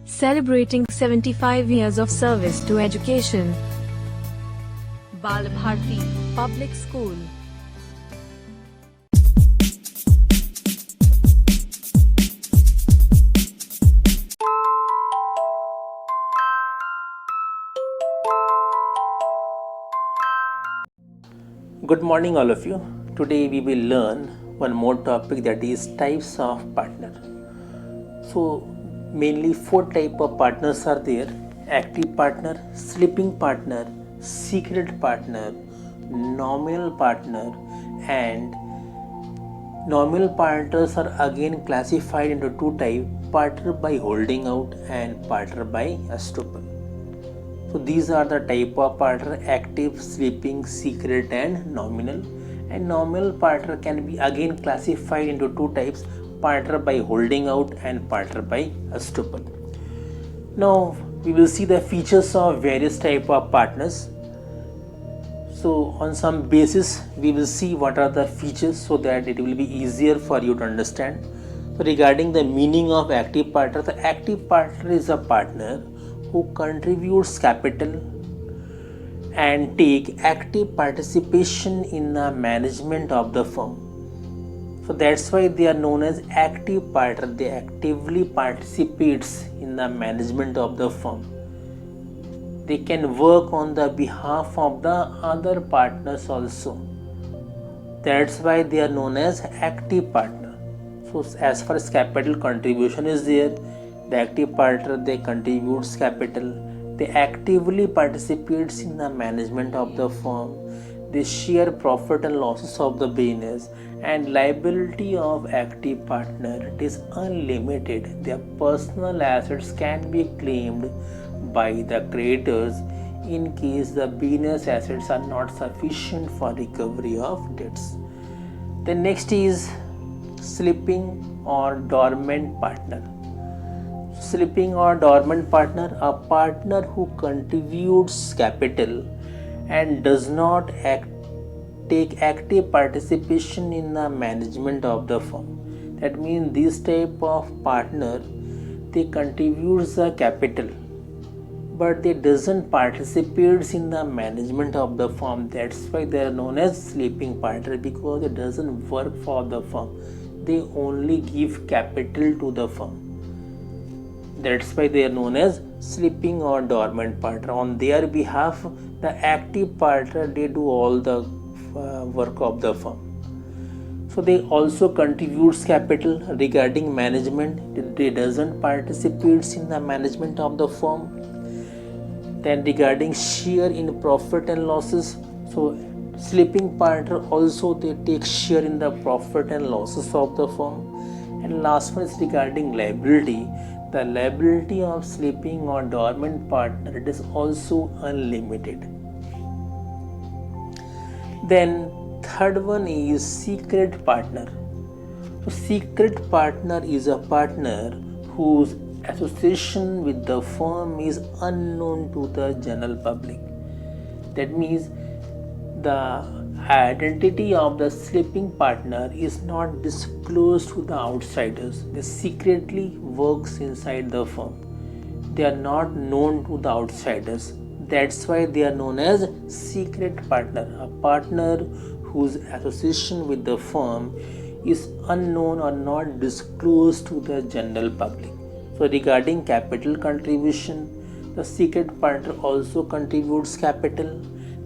celebrating 75 years of service to education. Bal Bharti Public School. Good morning, all of you. Today we will learn one more topic, that is types of partner. So mainly four type of partners are there: active partner, sleeping partner, secret partner, nominal partner. And nominal partners are again classified into two types: partner by holding out and partner by estoppel. So these are the type of partner: active, sleeping, secret and nominal. And nominal partner can be again classified into two types: partner by holding out and partner by estoppel. Now we will see the features of various type of partners. So on some basis we will see what are the features so that it will be easier for you to understand. So regarding the meaning of active partner, the active partner is a partner who contributes capital and take active participation in the management of the firm. So that's why they are known as active partner. They actively participates in the management of the firm. They can work on the behalf of the other partners also. That's why they are known as active partner. So as far as capital contribution is there, the active partner, they contributes capital, they actively participates in the management of the firm, they share profit and losses of the business, and liability of active partner, it is unlimited. Their personal assets can be claimed by the creditors in case the business assets are not sufficient for recovery of debts. The next is sleeping or dormant partner. Sleeping or dormant partner, a partner who contributes capital and does not take active participation in the management of the firm. That means this type of partner, they contributes the capital but they doesn't participate in the management of the firm. That's why they are known as sleeping partner, because it doesn't work for the firm. They only give capital to the firm. That's why they are known as sleeping or dormant partner. On their behalf, the active partner, they do all the work of the firm. So they also contributes capital. Regarding management, they doesn't participate in the management of the firm. Then regarding share in profit and losses, so sleeping partner also they take share in the profit and losses of the firm. And last one is regarding liability. The liability of sleeping or dormant partner, it is also unlimited. Then third one is secret partner. So secret partner is a partner whose association with the firm is unknown to the general public. That means the identity of the sleeping partner is not disclosed to the outsiders. They secretly works inside the firm. They are not known to the outsiders. That's why they are known as secret partner. A partner whose association with the firm is unknown or not disclosed to the general public. So regarding capital contribution, the secret partner also contributes capital.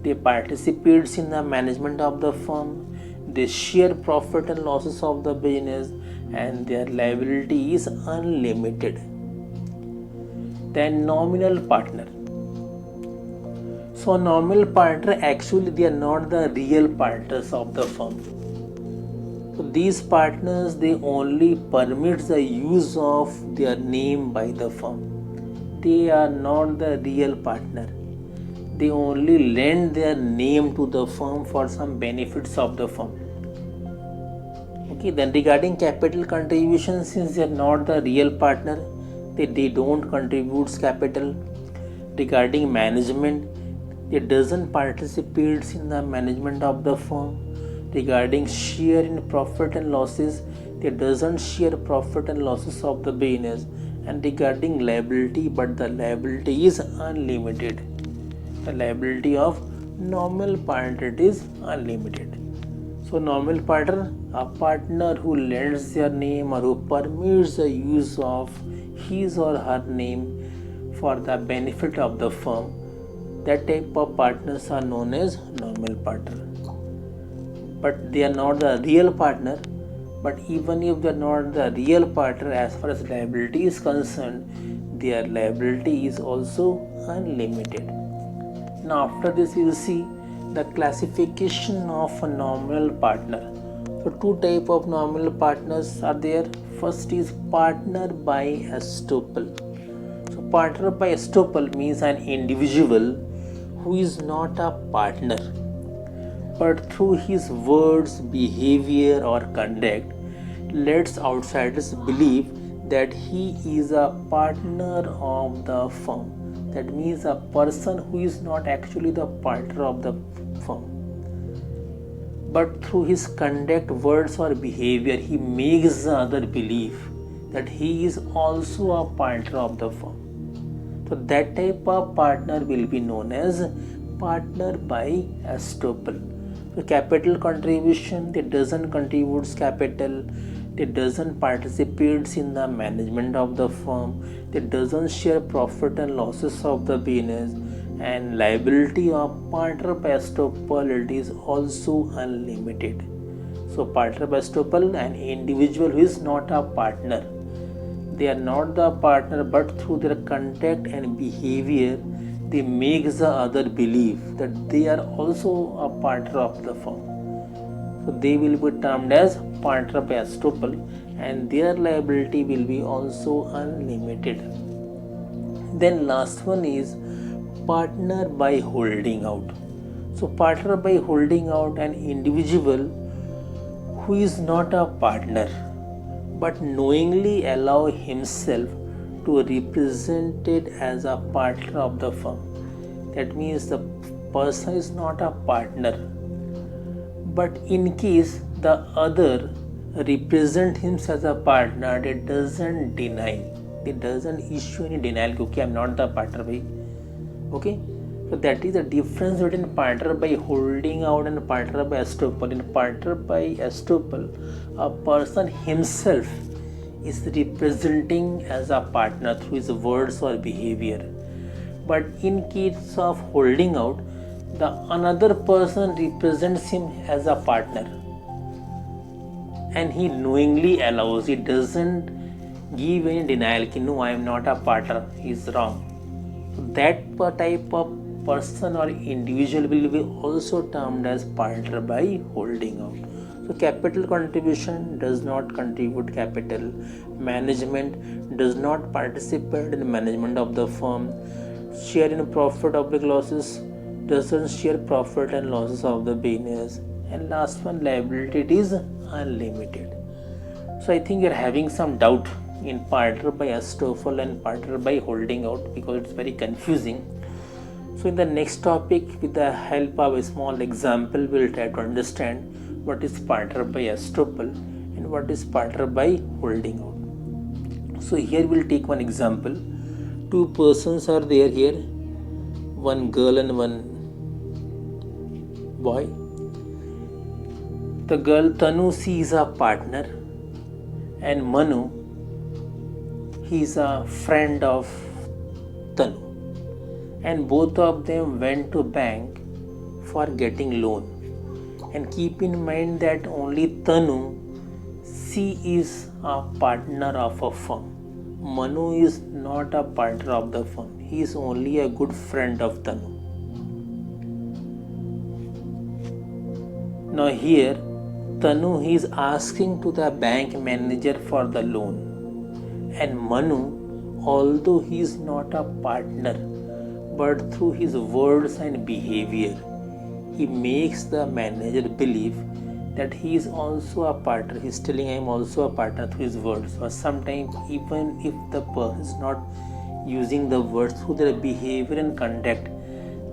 They participate in the management of the firm. They share profit and losses of the business, and their liability is unlimited. Then nominal partner. So nominal partner, actually they are not the real partners of the firm. So these partners, they only permit the use of their name by the firm. They are not the real partner. They only lend their name to the firm for some benefits of the firm. Okay, then regarding capital contribution, since they are not the real partner, they don't contribute capital. Regarding management, they doesn't participate in the management of the firm. Regarding share in profit and losses, they doesn't share profit and losses of the business. And regarding liability, but the liability is unlimited. The liability of normal partner is unlimited. So normal partner, a partner who lends their name or who permits the use of his or her name for the benefit of the firm, that type of partners are known as normal partner. But they are not the real partner. But even if they are not the real partner, as far as liability is concerned, their liability is also unlimited. Now after this we will see the classification of a nominal partner. So two type of nominal partners are there. First is partner by estoppel. So partner by estoppel means an individual who is not a partner, but through his words, behavior or conduct lets outsiders believe that he is a partner of the firm. That means a person who is not actually the partner of the firm, but through his conduct, words or behavior he makes the other believe that he is also a partner of the firm. So that type of partner will be known as partner by estoppel. So capital contribution, they doesn't contributes capital, they doesn't participates in the management of the firm, they doesn't share profit and losses of the business, and liability of partner by estoppel, it is also unlimited. So partner by estoppel, an individual who is not a partner, they are not the partner, but through their conduct and behavior they make the other believe that they are also a partner of the firm. So they will be termed as partner by estoppel, and their liability will be also unlimited. Then last one is partner by holding out. So partner by holding out, an individual who is not a partner but knowingly allow himself to represent it as a partner of the firm. That means the person is not a partner, but in case the other represent him as a partner, it doesn't deny, it doesn't issue any denial, okay, I'm not the partner bhai. Okay, so that is the difference between partner by holding out and partner by estoppel. In partner by estoppel, a person himself is representing as a partner through his words or behavior. But in case of holding out, the another person represents him as a partner, and he knowingly allows, he doesn't give any denial ki no, I am not a partner, he is wrong. That type of person or individual will be also termed as partner by holding out. So capital contribution, does not contribute capital. Management, does not participate in the management of the firm. Share in profit or losses, doesn't share profit and losses of the business. And last one, liability, it is unlimited. So I think you're having some doubt in partner by estoppel and partner by holding out because it's very confusing. So in the next topic, with the help of a small example, we'll try to understand what is partner by estoppel and what is partner by holding out. So here we'll take one example. Two persons are there here, one girl and one boy. The girl Tanu, she is a partner, and Manu, he is a friend of Tanu, and both of them went to bank for getting loan. And keep in mind that only Tanu, she is a partner of a firm. Manu is not a partner of the firm. He is only a good friend of Tanu. Now here, Tanu, he is asking to the bank manager for the loan. And Manu, although he is not a partner, but through his words and behavior, he makes the manager believe that he is also a partner. He is telling I am also a partner through his words. Or sometimes even if the person is not using the words, through their behavior and conduct,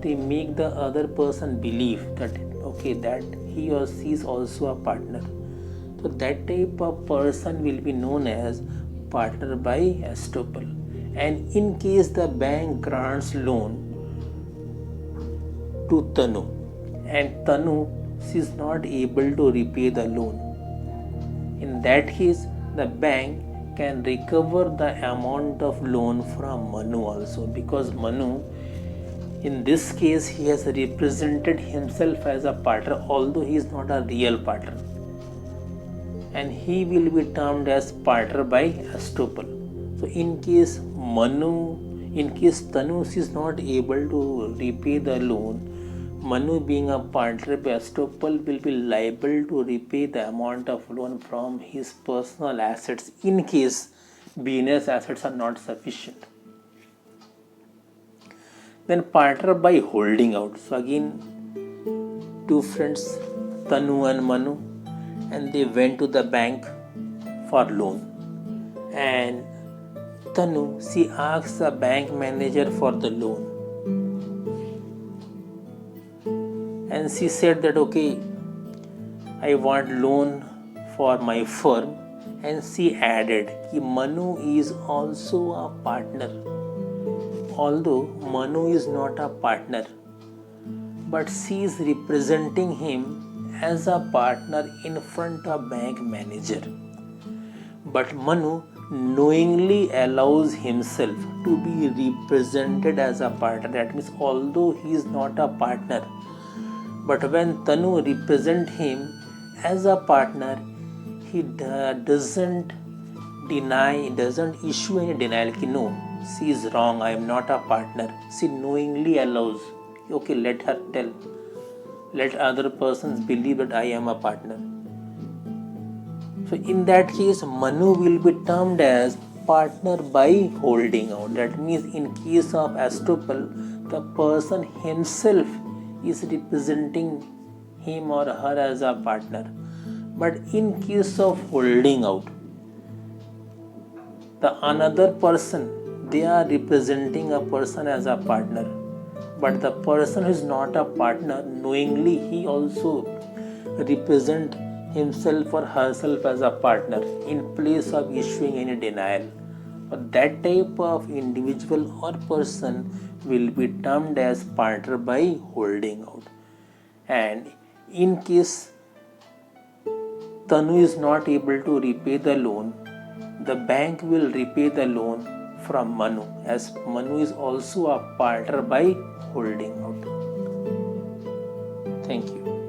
they make the other person believe that okay, that he or she is also a partner. So that type of person will be known as partner by estoppel. And in case the bank grants loan to Tanu and Tanu is not able to repay the loan, in that case the bank can recover the amount of loan from Manu also, because Manu, in this case, he has represented himself as a partner, although he is not a real partner, and he will be termed as partner by estoppel. So in case Tanu is not able to repay the loan, Manu, being a partner by estoppel, will be liable to repay the amount of loan from his personal assets in case business assets are not sufficient. Then partner by holding out. So again, two friends, Tanu and Manu, and they went to the bank for loan. And Tanu, she asks the bank manager for the loan. And she said that, okay, I want loan for my firm. And she added that Manu is also a partner. Although Manu is not a partner, but she is representing him as a partner in front of bank manager. But Manu knowingly allows himself to be represented as a partner. That means although he is not a partner, but when Tanu represents him as a partner, he doesn't issue any denial. No, she is wrong, I am not a partner. She knowingly allows, okay, let her tell, let other persons believe that I am a partner. So in that case, Manu will be termed as partner by holding out. That means in case of estoppel, the person himself is representing him or her as a partner. But in case of holding out, the another person, they are representing a person as a partner, but the person who is not a partner, knowingly he also represent himself or herself as a partner in place of issuing any denial. But that type of individual or person will be termed as partner by holding out. And in case Tanu is not able to repay the loan, the bank will repay the loan from Manu, as Manu is also a partner by holding out. Thank you.